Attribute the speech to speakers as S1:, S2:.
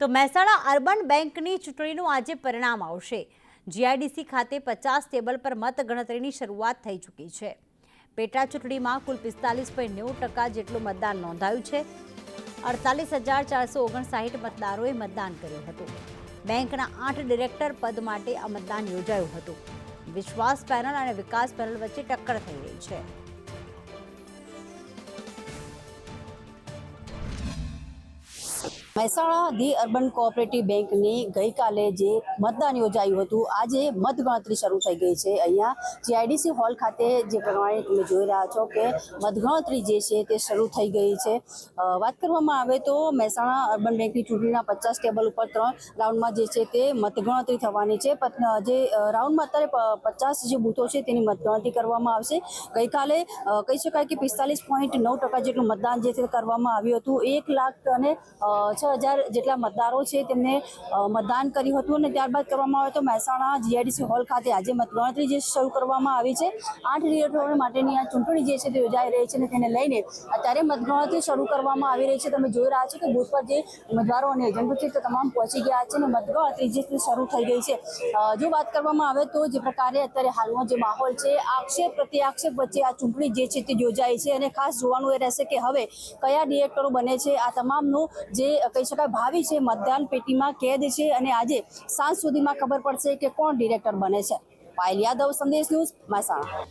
S1: તો મહેસાણા અર્બન બેંકની ચૂંટણીનું આજે પરિણામ આવશે। જીઆઈડીસી ખાતે 50 ટેબલ પર મતગણતરીની શરૂઆત થઈ ચૂકી છે। પેટા ચૂંટણીમાં કુલ 45.90% જેટલું મતદાન નોંધાયું છે। 48,459 મતદારોએ મતદાન કર્યું હતું। બેંકના 8 ડિરેક્ટર પદ માટે આ મતદાન યોજાયું હતું। વિશ્વાસ પેનલ અને વિકાસ પેનલ વચ્ચે ટક્કર થઈ રહી છે।
S2: મહેસાણા ધી અર્બન કોઓપરેટિવ બેંકની ગઈકાલે જે મતદાન યોજાયું હતું, આજે મતગણતરી શરૂ થઈ ગઈ છે। અહીંયા જીઆઈડીસી હોલ ખાતે જે પ્રમાણે તમે જોઈ રહ્યા છો કે મતગણતરી જે છે તે શરૂ થઈ ગઈ છે। વાત કરવામાં આવે તો મહેસાણા અર્બન બેંકની ચૂંટણીના 50 ટેબલ ઉપર 3 રાઉન્ડમાં જે છે તે મતગણતરી થવાની છે। જે રાઉન્ડમાં અત્યારે 50 જે બૂથો છે તેની મતગણતરી કરવામાં આવશે। ગઈકાલે કહી શકાય કે 45.9% જેટલું મતદાન જે છે કરવામાં આવ્યું હતું। 1,06,000 જેટલા મતદારો છે તેમને મતદાન કર્યું હતું અને ત્યારબાદ કરવામાં આવે તો મહેસાણા જીઆઈડીસી હોલ ખાતે આજે મતગણતરી જે શરૂ કરવામાં આવી છે। 8 ડિરેક્ટરો માટેની આ ચૂંટણી જે છે તે યોજાઈ રહી છે અને તેને લઈને અત્યારે મતગણતરી શરૂ કરવામાં આવી રહી છે। તમે જોઈ રહ્યા છો કે બૂથ પર જે ઉમેદવારો અને એજન્ટો છે તે તમામ પહોંચી ગયા છે અને મતગણતરી જે છે શરૂ થઈ ગઈ છે। જો વાત કરવામાં આવે તો જે પ્રકારે અત્યારે હાલનો જે માહોલ છે, આક્ષેપ પ્રત્યાક્ષેપ વચ્ચે આ ચૂંટણી જે છે તે યોજાઈ છે અને ખાસ જોવાનું એ રહેશે કે હવે કયા ડિરેક્ટરો બને છે। આ તમામનું જે કહી શકાય ભાવિ છે મતદાન પેટીમાં કેદ છે અને આજે સાંજ સુધીમાં ખબર પડશે કે કોણ ડિરેક્ટર બને છે। પાયલ યાદવ, સંદેશ ન્યૂઝ, મહેસાણા।